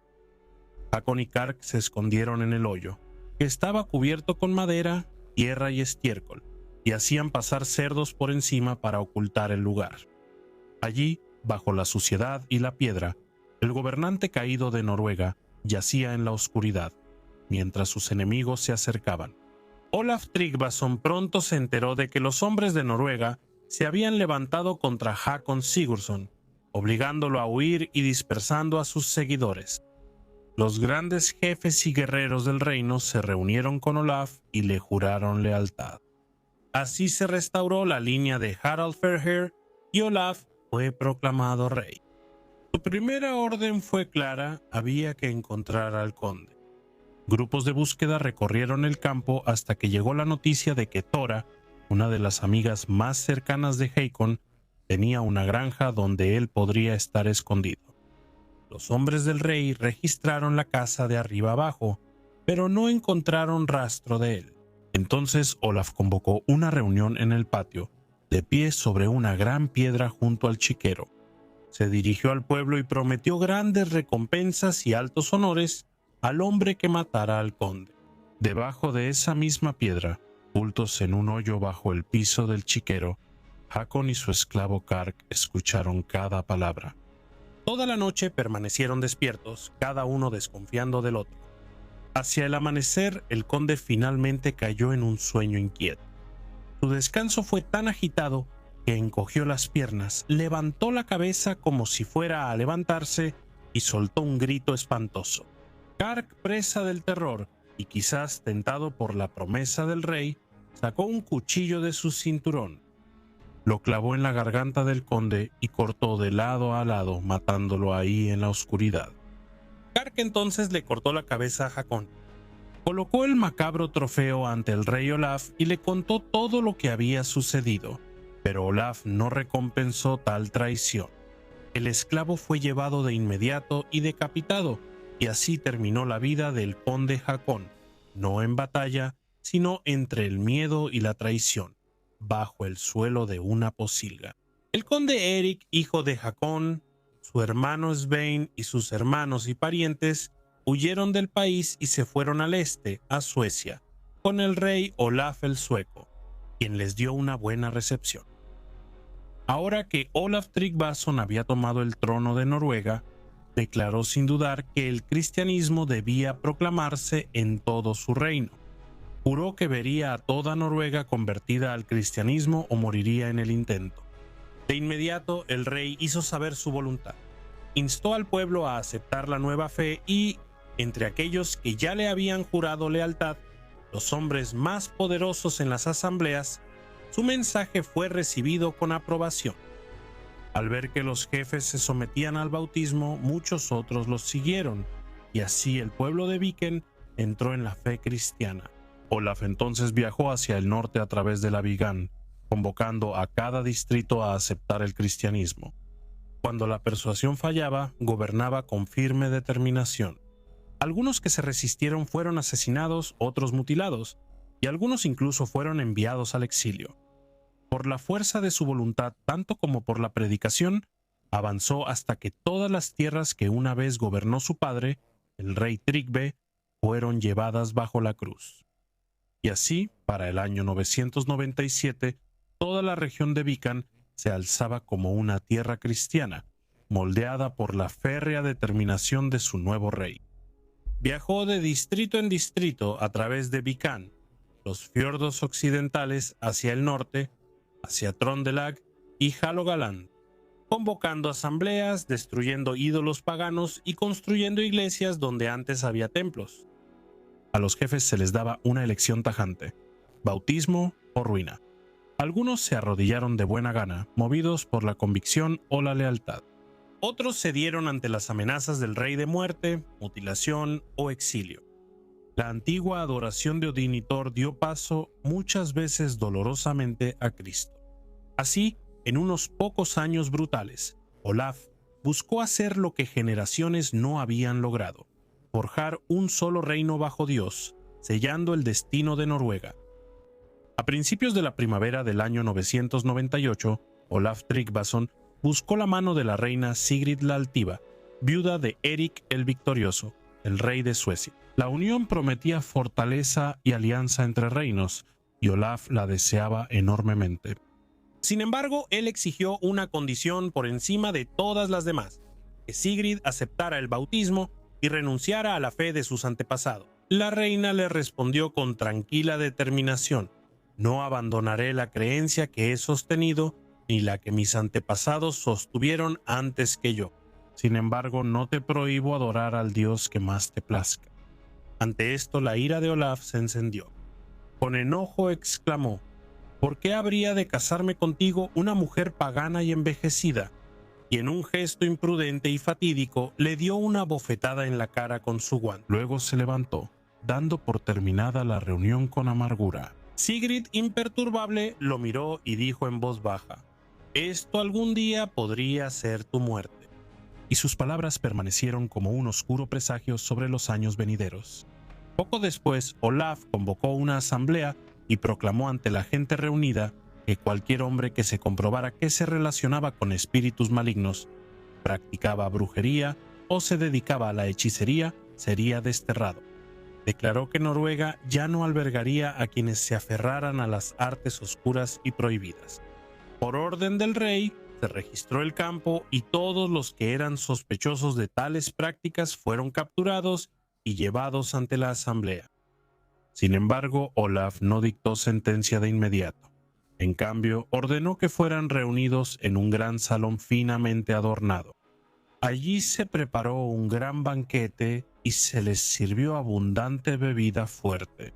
A: Hakon y Kark se escondieron en el hoyo, que estaba cubierto con madera, tierra y estiércol, y hacían pasar cerdos por encima para ocultar el lugar. Allí, bajo la suciedad y la piedra, el gobernante caído de Noruega yacía en la oscuridad, mientras sus enemigos se acercaban. Olaf Tryggvason pronto se enteró de que los hombres de Noruega se habían levantado contra Hakon Sigurdsson, obligándolo a huir y dispersando a sus seguidores. Los grandes jefes y guerreros del reino se reunieron con Olaf y le juraron lealtad. Así se restauró la línea de Harald Fairhair y Olaf fue proclamado rey. Su primera orden fue clara: había que encontrar al conde. Grupos de búsqueda recorrieron el campo hasta que llegó la noticia de que Thora, una de las amigas más cercanas de Hakon, tenía una granja donde él podría estar escondido. Los hombres del rey registraron la casa de arriba abajo, pero no encontraron rastro de él. Entonces Olaf convocó una reunión en el patio, de pie sobre una gran piedra junto al chiquero. Se dirigió al pueblo y prometió grandes recompensas y altos honores al hombre que matara al conde. Debajo de esa misma piedra, ocultos en un hoyo bajo el piso del chiquero, Hakon y su esclavo Kark escucharon cada palabra. Toda la noche permanecieron despiertos, cada uno desconfiando del otro. Hacia el amanecer, el conde finalmente cayó en un sueño inquieto. Su descanso fue tan agitado que encogió las piernas, levantó la cabeza como si fuera a levantarse y soltó un grito espantoso. Kark, presa del terror y quizás tentado por la promesa del rey, sacó un cuchillo de su cinturón. Lo clavó en la garganta del conde y cortó de lado a lado, matándolo ahí en la oscuridad. Kark entonces le cortó la cabeza a Hakon. Colocó el macabro trofeo ante el rey Olaf y le contó todo lo que había sucedido, pero Olaf no recompensó tal traición. El esclavo fue llevado de inmediato y decapitado, y así terminó la vida del conde Hakon, no en batalla, sino entre el miedo y la traición, bajo el suelo de una pocilga. El conde Erik, hijo de Hakon, su hermano Svein y sus hermanos y parientes huyeron del país y se fueron al este, a Suecia, con el rey Olaf el Sueco, quien les dio una buena recepción. Ahora que Olaf Tryggvason había tomado el trono de Noruega, declaró sin dudar que el cristianismo debía proclamarse en todo su reino. Juró que vería a toda Noruega convertida al cristianismo o moriría en el intento. De inmediato, el rey hizo saber su voluntad. Instó al pueblo a aceptar la nueva fe y, entre aquellos que ya le habían jurado lealtad, los hombres más poderosos en las asambleas, su mensaje fue recibido con aprobación. Al ver que los jefes se sometían al bautismo, muchos otros los siguieron, y así el pueblo de Viken entró en la fe cristiana. Olaf entonces viajó hacia el norte a través de la Vigan, convocando a cada distrito a aceptar el cristianismo. Cuando la persuasión fallaba, gobernaba con firme determinación. Algunos que se resistieron fueron asesinados, otros mutilados, y algunos incluso fueron enviados al exilio. Por la fuerza de su voluntad, tanto como por la predicación, avanzó hasta que todas las tierras que una vez gobernó su padre, el rey Tryggve, fueron llevadas bajo la cruz. Y así, para el año 997, toda la región de Vikan se alzaba como una tierra cristiana, moldeada por la férrea determinación de su nuevo rey. Viajó de distrito en distrito a través de Vikan, los fiordos occidentales hacia el norte, hacia Trondelag y Halogaland, convocando asambleas, destruyendo ídolos paganos y construyendo iglesias donde antes había templos. A los jefes se les daba una elección tajante: bautismo o ruina. Algunos se arrodillaron de buena gana, movidos por la convicción o la lealtad. Otros cedieron ante las amenazas del rey de muerte, mutilación o exilio. La antigua adoración de Odín y Thor dio paso muchas veces dolorosamente a Cristo. Así, en unos pocos años brutales, Olaf buscó hacer lo que generaciones no habían logrado: forjar un solo reino bajo Dios, sellando el destino de Noruega. A principios de la primavera del año 998, Olaf Tryggvason buscó la mano de la reina Sigrid la Altiva, viuda de Erik el Victorioso, el rey de Suecia. La unión prometía fortaleza y alianza entre reinos, y Olaf la deseaba enormemente. Sin embargo, él exigió una condición por encima de todas las demás: que Sigrid aceptara el bautismo y renunciara a la fe de sus antepasados. La reina le respondió con tranquila determinación: no abandonaré la creencia que he sostenido ni la que mis antepasados sostuvieron antes que yo. Sin embargo, no te prohíbo adorar al Dios que más te plazca. Ante esto, la ira de Olaf se encendió. Con enojo exclamó: ¿por qué habría de casarme contigo una mujer pagana y envejecida? Y en un gesto imprudente y fatídico le dio una bofetada en la cara con su guante. Luego se levantó, dando por terminada la reunión con amargura. Sigrid, imperturbable, lo miró y dijo en voz baja: «Esto algún día podría ser tu muerte». Y sus palabras permanecieron como un oscuro presagio sobre los años venideros. Poco después, Olaf convocó una asamblea y proclamó ante la gente reunida que cualquier hombre que se comprobara que se relacionaba con espíritus malignos, practicaba brujería o se dedicaba a la hechicería sería desterrado. Declaró que Noruega ya no albergaría a quienes se aferraran a las artes oscuras y prohibidas. Por orden del rey, se registró el campo y todos los que eran sospechosos de tales prácticas fueron capturados y llevados ante la asamblea. Sin embargo, Olaf no dictó sentencia de inmediato. En cambio, ordenó que fueran reunidos en un gran salón finamente adornado. Allí se preparó un gran banquete y se les sirvió abundante bebida fuerte.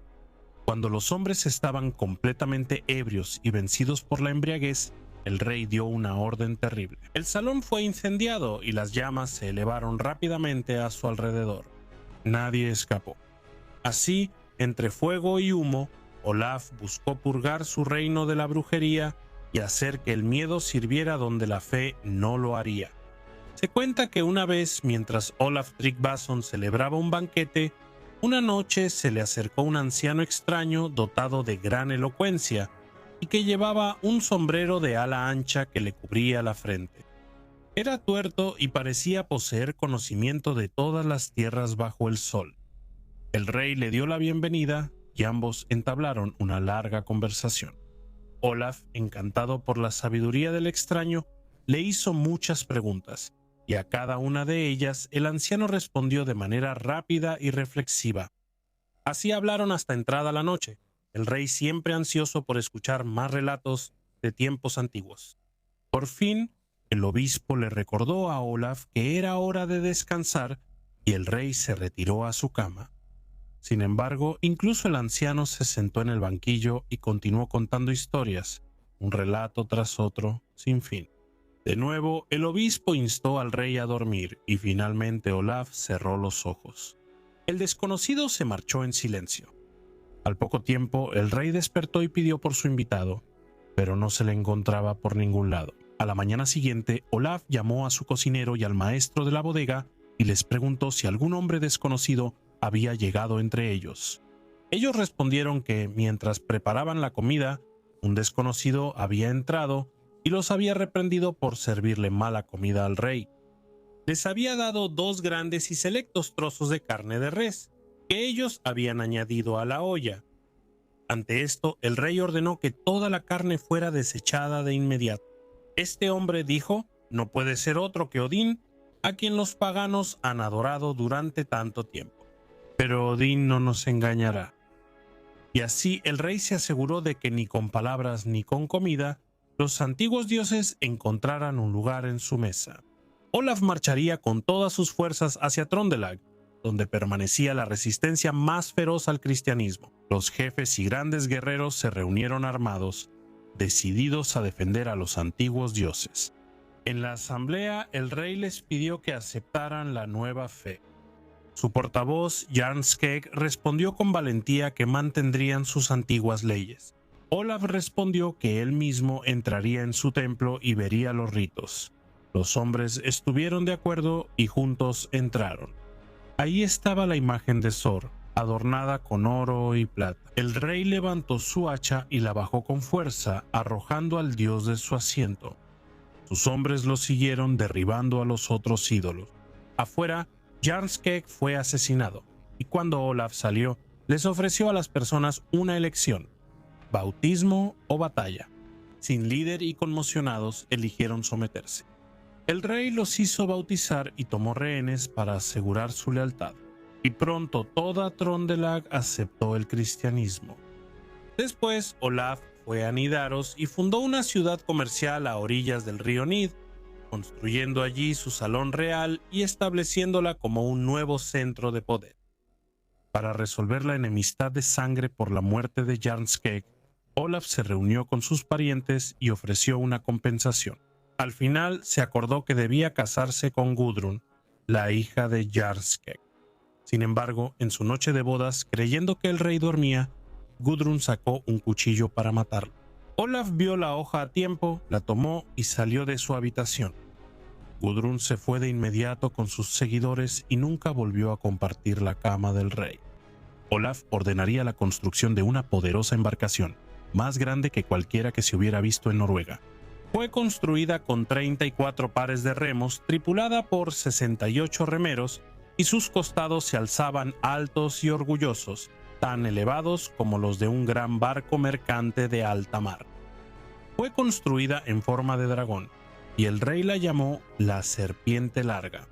A: Cuando los hombres estaban completamente ebrios y vencidos por la embriaguez, el rey dio una orden terrible. El salón fue incendiado y las llamas se elevaron rápidamente a su alrededor. Nadie escapó. Así, entre fuego y humo, Olaf buscó purgar su reino de la brujería y hacer que el miedo sirviera donde la fe no lo haría. Se cuenta que una vez, mientras Olaf Tryggvason celebraba un banquete, una noche se le acercó un anciano extraño dotado de gran elocuencia y que llevaba un sombrero de ala ancha que le cubría la frente. Era tuerto y parecía poseer conocimiento de todas las tierras bajo el sol. El rey le dio la bienvenida y ambos entablaron una larga conversación. Olaf, encantado por la sabiduría del extraño, le hizo muchas preguntas, y a cada una de ellas el anciano respondió de manera rápida y reflexiva. Así hablaron hasta entrada la noche, el rey siempre ansioso por escuchar más relatos de tiempos antiguos. Por fin, el obispo le recordó a Olaf que era hora de descansar y el rey se retiró a su cama. Sin embargo, incluso el anciano se sentó en el banquillo y continuó contando historias, un relato tras otro, sin fin. De nuevo, el obispo instó al rey a dormir y finalmente Olaf cerró los ojos. El desconocido se marchó en silencio. Al poco tiempo, el rey despertó y pidió por su invitado, pero no se le encontraba por ningún lado. A la mañana siguiente, Olaf llamó a su cocinero y al maestro de la bodega y les preguntó si algún hombre desconocido había llegado entre ellos. Ellos respondieron que, mientras preparaban la comida, un desconocido había entrado y los había reprendido por servirle mala comida al rey. Les había dado 2 grandes y selectos trozos de carne de res, que ellos habían añadido a la olla. Ante esto, el rey ordenó que toda la carne fuera desechada de inmediato. Este hombre, dijo, no puede ser otro que Odín, a quien los paganos han adorado durante tanto tiempo. Pero Odín no nos engañará. Y así el rey se aseguró de que ni con palabras ni con comida, los antiguos dioses encontraran un lugar en su mesa. Olaf marcharía con todas sus fuerzas hacia Trondelag, donde permanecía la resistencia más feroz al cristianismo. Los jefes y grandes guerreros se reunieron armados, decididos a defender a los antiguos dioses. En la asamblea, el rey les pidió que aceptaran la nueva fe. Su portavoz, Jarl Skegg, respondió con valentía que mantendrían sus antiguas leyes. Olaf respondió que él mismo entraría en su templo y vería los ritos. Los hombres estuvieron de acuerdo y juntos entraron. Ahí estaba la imagen de Thor, adornada con oro y plata. El rey levantó su hacha y la bajó con fuerza, arrojando al dios de su asiento. Sus hombres lo siguieron derribando a los otros ídolos. Afuera, Jarl Skegg fue asesinado, y cuando Olaf salió, les ofreció a las personas una elección: bautismo o batalla. Sin líder y conmocionados, eligieron someterse. El rey los hizo bautizar y tomó rehenes para asegurar su lealtad, y pronto toda Trondelag aceptó el cristianismo. Después, Olaf fue a Nidaros y fundó una ciudad comercial a orillas del río Nid, construyendo allí su salón real y estableciéndola como un nuevo centro de poder. Para resolver la enemistad de sangre por la muerte de Jarl Skegg, Olaf se reunió con sus parientes y ofreció una compensación. Al final se acordó que debía casarse con Gudrun, la hija de Jarl Skegg. Sin embargo, en su noche de bodas, creyendo que el rey dormía, Gudrun sacó un cuchillo para matarlo. Olaf vio la hoja a tiempo, la tomó y salió de su habitación. Gudrun se fue de inmediato con sus seguidores y nunca volvió a compartir la cama del rey. Olaf ordenaría la construcción de una poderosa embarcación, más grande que cualquiera que se hubiera visto en Noruega. Fue construida con 34 pares de remos, tripulada por 68 remeros, y sus costados se alzaban altos y orgullosos, tan elevados como los de un gran barco mercante de alta mar. Fue construida en forma de dragón, y el rey la llamó la Serpiente Larga.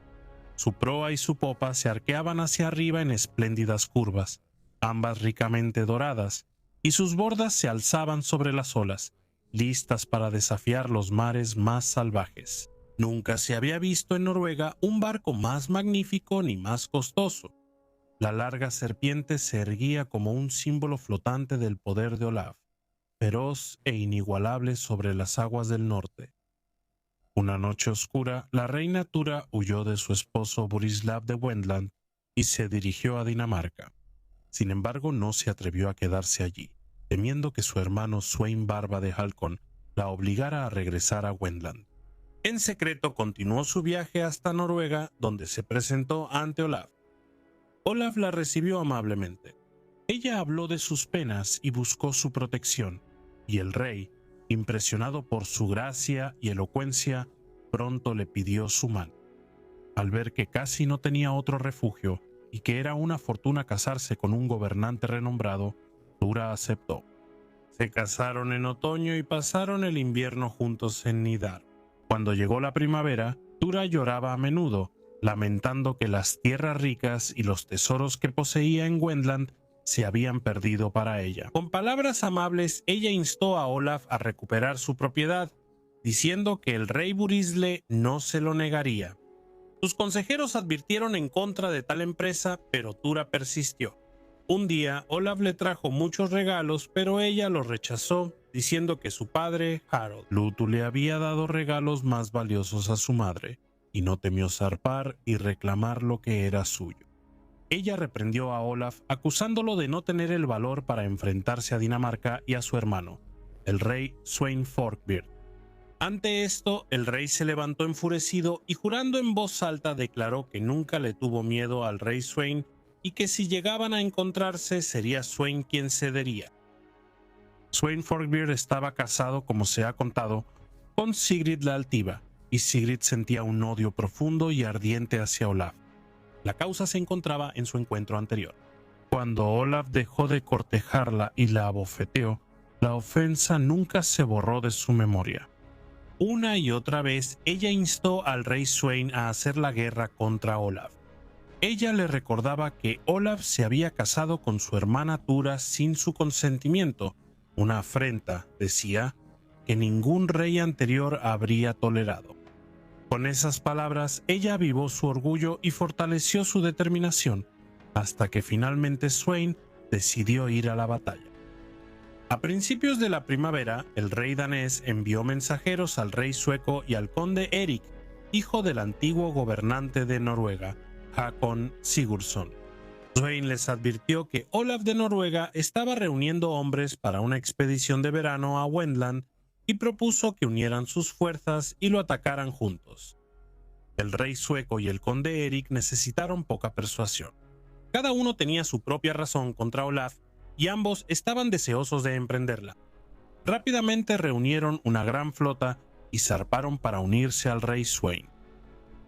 A: Su proa y su popa se arqueaban hacia arriba en espléndidas curvas, ambas ricamente doradas, y sus bordas se alzaban sobre las olas, listas para desafiar los mares más salvajes. Nunca se había visto en Noruega un barco más magnífico ni más costoso. La larga serpiente se erguía como un símbolo flotante del poder de Olaf, feroz e inigualable sobre las aguas del norte. Una noche oscura, la reina Tura huyó de su esposo Borislav de Wendland y se dirigió a Dinamarca. Sin embargo, no se atrevió a quedarse allí, temiendo que su hermano Sweyn Barba de Halcón la obligara a regresar a Wendland. En secreto continuó su viaje hasta Noruega, donde se presentó ante Olaf. Olaf la recibió amablemente. Ella habló de sus penas y buscó su protección, y el rey, impresionado por su gracia y elocuencia, pronto le pidió su mano. Al ver que casi no tenía otro refugio y que era una fortuna casarse con un gobernante renombrado, Tura aceptó. Se casaron en otoño y pasaron el invierno juntos en Nidar. Cuando llegó la primavera, Tura lloraba a menudo, lamentando que las tierras ricas y los tesoros que poseía en Wendland se habían perdido para ella. Con palabras amables, ella instó a Olaf a recuperar su propiedad, diciendo que el rey Burisle no se lo negaría. Sus consejeros advirtieron en contra de tal empresa, pero Tura persistió. Un día, Olaf le trajo muchos regalos, pero ella los rechazó, diciendo que su padre, Harold Lutu, le había dado regalos más valiosos a su madre, y no temió zarpar y reclamar lo que era suyo. Ella reprendió a Olaf, acusándolo de no tener el valor para enfrentarse a Dinamarca y a su hermano, el rey Sweyn Forkbeard. Ante esto, el rey se levantó enfurecido y jurando en voz alta declaró que nunca le tuvo miedo al rey Sweyn y que si llegaban a encontrarse sería Sweyn quien cedería. Sweyn Forkbeard estaba casado, como se ha contado, con Sigrid la Altiva, y Sigrid sentía un odio profundo y ardiente hacia Olaf. La causa se encontraba en su encuentro anterior. Cuando Olaf dejó de cortejarla y la abofeteó, la ofensa nunca se borró de su memoria. Una y otra vez ella instó al rey Sweyn a hacer la guerra contra Olaf. Ella le recordaba que Olaf se había casado con su hermana Tura sin su consentimiento, una afrenta, decía, que ningún rey anterior habría tolerado. Con esas palabras, ella avivó su orgullo y fortaleció su determinación, hasta que finalmente Sweyn decidió ir a la batalla. A principios de la primavera, el rey danés envió mensajeros al rey sueco y al conde Erik, hijo del antiguo gobernante de Noruega, Hakon Sigurdsson. Sweyn les advirtió que Olaf de Noruega estaba reuniendo hombres para una expedición de verano a Wendland y propuso que unieran sus fuerzas y lo atacaran juntos. El rey sueco y el conde Erik necesitaron poca persuasión. Cada uno tenía su propia razón contra Olaf y ambos estaban deseosos de emprenderla. Rápidamente reunieron una gran flota y zarparon para unirse al rey Sweyn.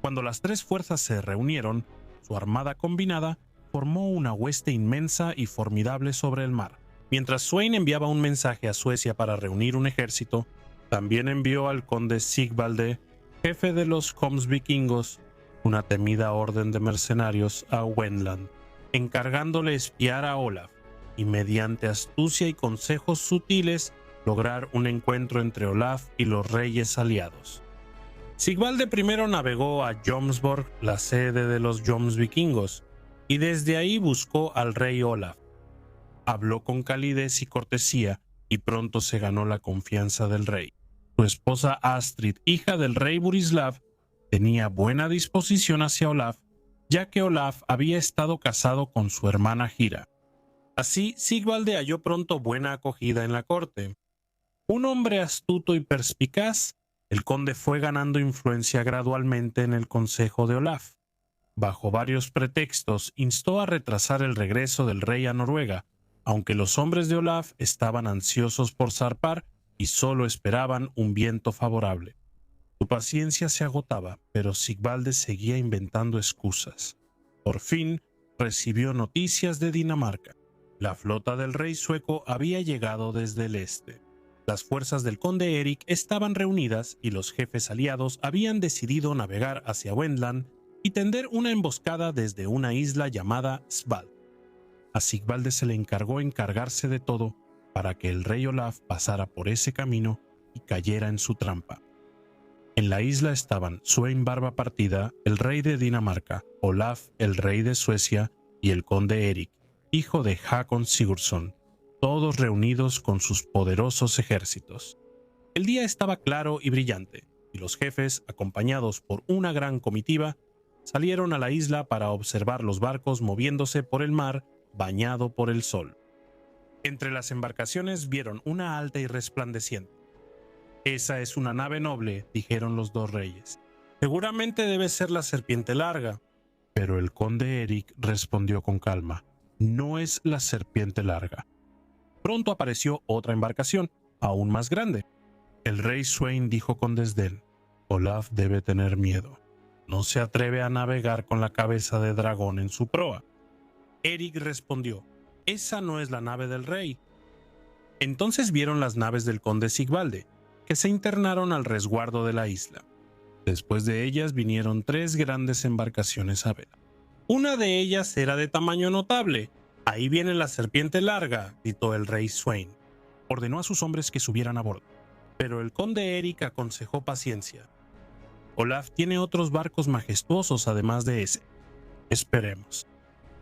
A: Cuando las tres fuerzas se reunieron, su armada combinada formó una hueste inmensa y formidable sobre el mar. Mientras Sweyn enviaba un mensaje a Suecia para reunir un ejército, también envió al conde Sigvalde, jefe de los Komsvikingos, una temida orden de mercenarios a Wendland, encargándole espiar a Olaf y mediante astucia y consejos sutiles lograr un encuentro entre Olaf y los reyes aliados. Sigvalde primero navegó a Jomsborg, la sede de los Jomsvikingos, y desde ahí buscó al rey Olaf. Habló con calidez y cortesía y pronto se ganó la confianza del rey. Su esposa Astrid, hija del rey Burislav, tenía buena disposición hacia Olaf, ya que Olaf había estado casado con su hermana Hira. Así, Sigvalde halló pronto buena acogida en la corte. Un hombre astuto y perspicaz, el conde fue ganando influencia gradualmente en el consejo de Olaf. Bajo varios pretextos, instó a retrasar el regreso del rey a Noruega, aunque los hombres de Olaf estaban ansiosos por zarpar y solo esperaban un viento favorable. Su paciencia se agotaba, pero Sigvalde seguía inventando excusas. Por fin, recibió noticias de Dinamarca. La flota del rey sueco había llegado desde el este. Las fuerzas del conde Erik estaban reunidas y los jefes aliados habían decidido navegar hacia Wendland y tender una emboscada desde una isla llamada Sval. A Sigvalde se le encargó encargarse de todo para que el rey Olaf pasara por ese camino y cayera en su trampa. En la isla estaban Sweyn Barbapartida, el rey de Dinamarca, Olaf, el rey de Suecia, y el conde Erik, hijo de Hakon Sigurdsson, todos reunidos con sus poderosos ejércitos. El día estaba claro y brillante, y los jefes, acompañados por una gran comitiva, salieron a la isla para observar los barcos moviéndose por el mar bañado por el sol. Entre las embarcaciones vieron una alta y resplandeciente. «Esa es una nave noble», dijeron los dos reyes. «Seguramente debe ser la Serpiente Larga». Pero el conde Erik respondió con calma: «No es la Serpiente Larga». Pronto apareció otra embarcación, aún más grande. El rey Sweyn dijo con desdén: «Olaf debe tener miedo. No se atreve a navegar con la cabeza de dragón en su proa». Erik respondió: «Esa no es la nave del rey». Entonces vieron las naves del conde Sigvalde, que se internaron al resguardo de la isla. Después de ellas vinieron 3 grandes embarcaciones a vela. Una de ellas era de tamaño notable. «Ahí viene la Serpiente Larga», gritó el rey Sweyn. Ordenó a sus hombres que subieran a bordo, pero el conde Erik aconsejó paciencia. «Olaf tiene otros barcos majestuosos además de ese. Esperemos».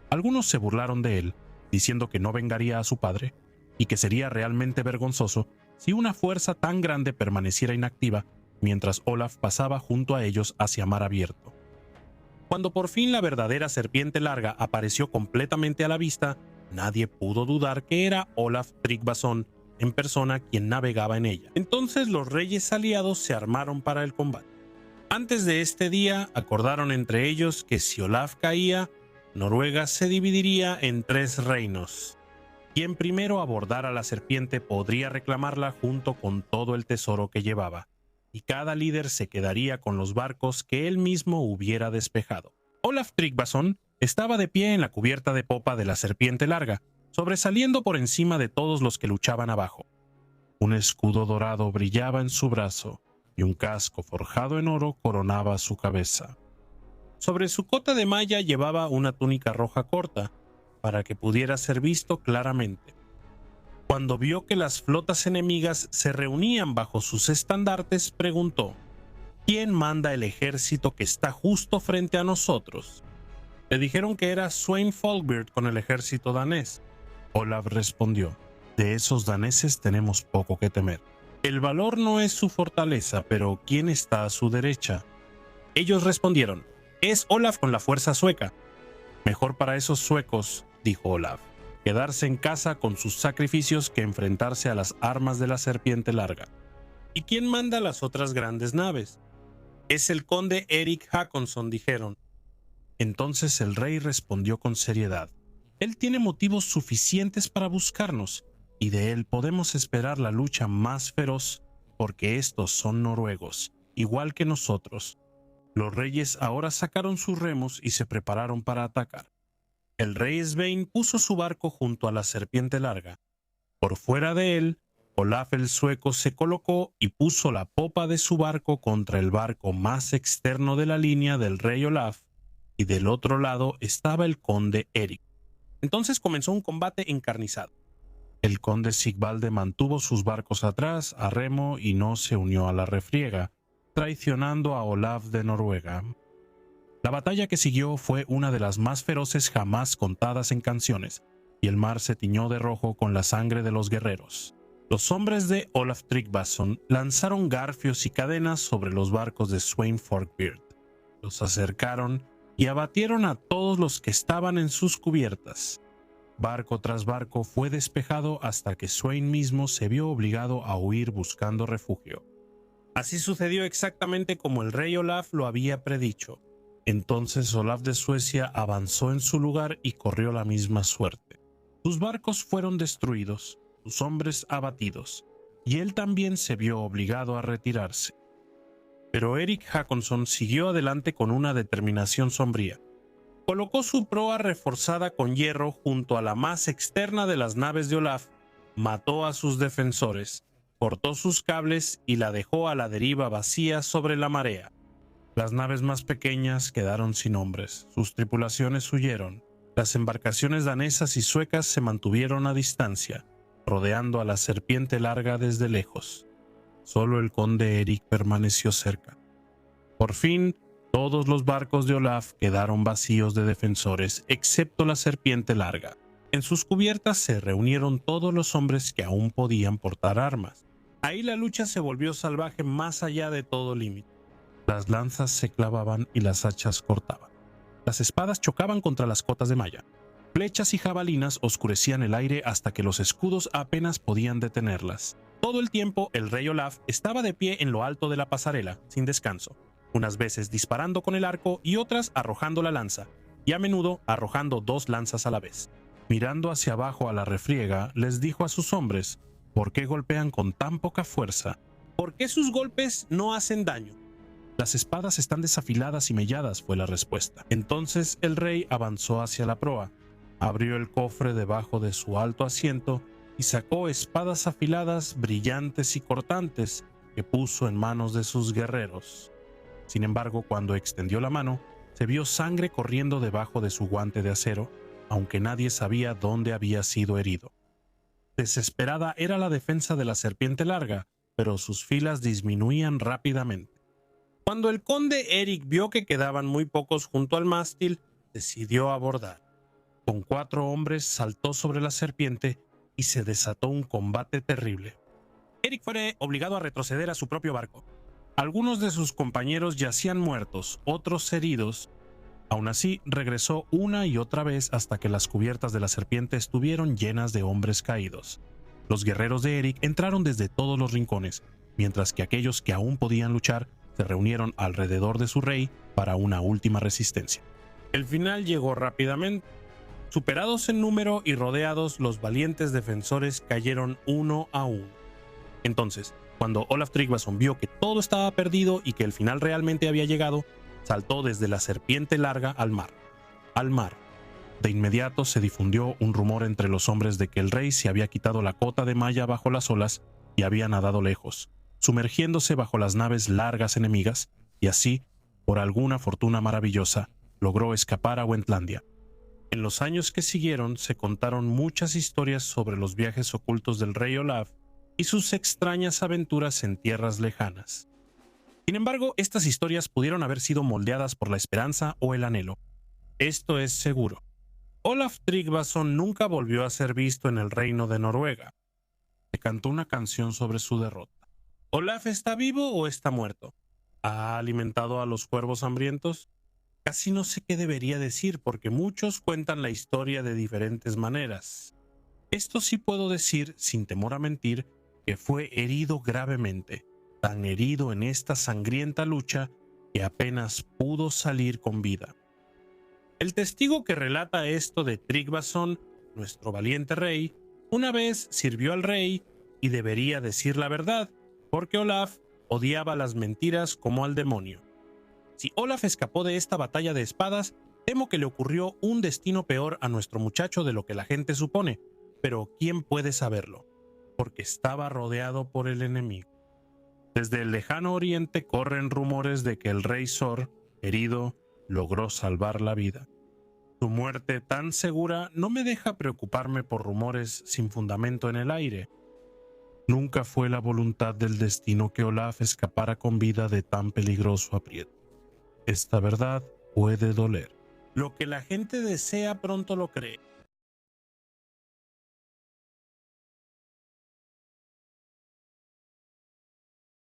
A: Algunos se burlaron de él, diciendo que no vengaría a su padre y que sería realmente vergonzoso si una fuerza tan grande permaneciera inactiva mientras Olaf pasaba junto a ellos hacia mar abierto. Cuando por fin la verdadera Serpiente Larga apareció completamente a la vista, nadie pudo dudar que era Olaf Tryggvason en persona quien navegaba en ella. Entonces los reyes aliados se armaron para el combate. Antes de este día acordaron entre ellos que si Olaf caía, Noruega se dividiría en 3 reinos. Quien primero abordara la serpiente podría reclamarla junto con todo el tesoro que llevaba, y cada líder se quedaría con los barcos que él mismo hubiera despejado. Olaf Tryggvason estaba de pie en la cubierta de popa de la Serpiente Larga, sobresaliendo por encima de todos los que luchaban abajo. Un escudo dorado brillaba en su brazo, y un casco forjado en oro coronaba su cabeza. Sobre su cota de malla llevaba una túnica roja corta, para que pudiera ser visto claramente. Cuando vio que las flotas enemigas se reunían bajo sus estandartes, preguntó: «¿Quién manda el ejército que está justo frente a nosotros?». Le dijeron que era Sweyn Folkbeard con el ejército danés. Olaf respondió: «De esos daneses tenemos poco que temer. El valor no es su fortaleza, pero ¿quién está a su derecha?». Ellos respondieron: «Es Olaf con la fuerza sueca». «Mejor para esos suecos», dijo Olaf, «quedarse en casa con sus sacrificios que enfrentarse a las armas de la Serpiente Larga». «¿Y quién manda las otras grandes naves?». «Es el conde Erik Hakonsson», dijeron. Entonces el rey respondió con seriedad: «Él tiene motivos suficientes para buscarnos, y de él podemos esperar la lucha más feroz, porque estos son noruegos, igual que nosotros». Los reyes ahora sacaron sus remos y se prepararon para atacar. El rey Svein puso su barco junto a la Serpiente Larga. Por fuera de él, Olaf el sueco se colocó y puso la popa de su barco contra el barco más externo de la línea del rey Olaf, y del otro lado estaba el conde Erik. Entonces comenzó un combate encarnizado. El conde Sigvalde mantuvo sus barcos atrás a remo y no se unió a la refriega, traicionando a Olaf de Noruega. La batalla que siguió fue una de las más feroces jamás contadas en canciones, y el mar se tiñó de rojo con la sangre de los guerreros. Los hombres de Olaf Tryggvason lanzaron garfios y cadenas sobre los barcos de Sweyn Folkbeard. Los acercaron y abatieron a todos los que estaban en sus cubiertas. Barco tras barco fue despejado hasta que Sweyn mismo se vio obligado a huir buscando refugio. Así sucedió exactamente como el rey Olaf lo había predicho. Entonces Olaf de Suecia avanzó en su lugar y corrió la misma suerte. Sus barcos fueron destruidos, sus hombres abatidos, y él también se vio obligado a retirarse. Pero Eric Håkonsson siguió adelante con una determinación sombría. Colocó su proa reforzada con hierro junto a la más externa de las naves de Olaf, mató a sus defensores, cortó sus cables y la dejó a la deriva vacía sobre la marea. Las naves más pequeñas quedaron sin hombres, sus tripulaciones huyeron. Las embarcaciones danesas y suecas se mantuvieron a distancia, rodeando a la serpiente larga desde lejos. Solo el conde Eric permaneció cerca. Por fin, todos los barcos de Olaf quedaron vacíos de defensores, excepto la serpiente larga. En sus cubiertas se reunieron todos los hombres que aún podían portar armas. Ahí la lucha se volvió salvaje más allá de todo límite. Las lanzas se clavaban y las hachas cortaban. Las espadas chocaban contra las cotas de malla. Flechas y jabalinas oscurecían el aire hasta que los escudos apenas podían detenerlas. Todo el tiempo el rey Olaf estaba de pie en lo alto de la pasarela, sin descanso, unas veces disparando con el arco y otras arrojando la lanza, y a menudo arrojando dos lanzas a la vez. Mirando hacia abajo a la refriega, les dijo a sus hombres: ¿por qué golpean con tan poca fuerza? ¿Por qué sus golpes no hacen daño? Las espadas están desafiladas y melladas, fue la respuesta. Entonces el rey avanzó hacia la proa, abrió el cofre debajo de su alto asiento y sacó espadas afiladas, brillantes y cortantes que puso en manos de sus guerreros. Sin embargo, cuando extendió la mano, se vio sangre corriendo debajo de su guante de acero, aunque nadie sabía dónde había sido herido. Desesperada era la defensa de la serpiente larga, pero sus filas disminuían rápidamente. Cuando el conde Eric vio que quedaban muy pocos junto al mástil, decidió abordar. Con 4 hombres saltó sobre la serpiente y se desató un combate terrible. Eric fue obligado a retroceder a su propio barco. Algunos de sus compañeros yacían muertos, otros heridos. Aún así, regresó una y otra vez hasta que las cubiertas de la serpiente estuvieron llenas de hombres caídos. Los guerreros de Eric entraron desde todos los rincones, mientras que aquellos que aún podían luchar se reunieron alrededor de su rey para una última resistencia. El final llegó rápidamente. Superados en número y rodeados, los valientes defensores cayeron uno a uno. Entonces, cuando Olaf Tryggvason vio que todo estaba perdido y que el final realmente había llegado, saltó desde la serpiente larga al mar. Al mar. De inmediato se difundió un rumor entre los hombres de que el rey se había quitado la cota de malla bajo las olas y había nadado lejos, sumergiéndose bajo las naves largas enemigas, y así, por alguna fortuna maravillosa, logró escapar a Wendlandia. En los años que siguieron se contaron muchas historias sobre los viajes ocultos del rey Olaf y sus extrañas aventuras en tierras lejanas. Sin embargo, estas historias pudieron haber sido moldeadas por la esperanza o el anhelo. Esto es seguro. Olaf Tryggvason nunca volvió a ser visto en el reino de Noruega. Se cantó una canción sobre su derrota. ¿Olaf está vivo o está muerto? ¿Ha alimentado a los cuervos hambrientos? Casi no sé qué debería decir porque muchos cuentan la historia de diferentes maneras. Esto sí puedo decir, sin temor a mentir, que fue herido gravemente, tan herido en esta sangrienta lucha que apenas pudo salir con vida. El testigo que relata esto de Tryggvason, nuestro valiente rey, una vez sirvió al rey y debería decir la verdad, porque Olaf odiaba las mentiras como al demonio. Si Olaf escapó de esta batalla de espadas, temo que le ocurrió un destino peor a nuestro muchacho de lo que la gente supone, pero ¿quién puede saberlo? Porque estaba rodeado por el enemigo. Desde el lejano oriente corren rumores de que el rey Sor, herido, logró salvar la vida. Su muerte tan segura no me deja preocuparme por rumores sin fundamento en el aire. Nunca fue la voluntad del destino que Olaf escapara con vida de tan peligroso aprieto. Esta verdad puede doler. Lo que la gente desea pronto lo cree.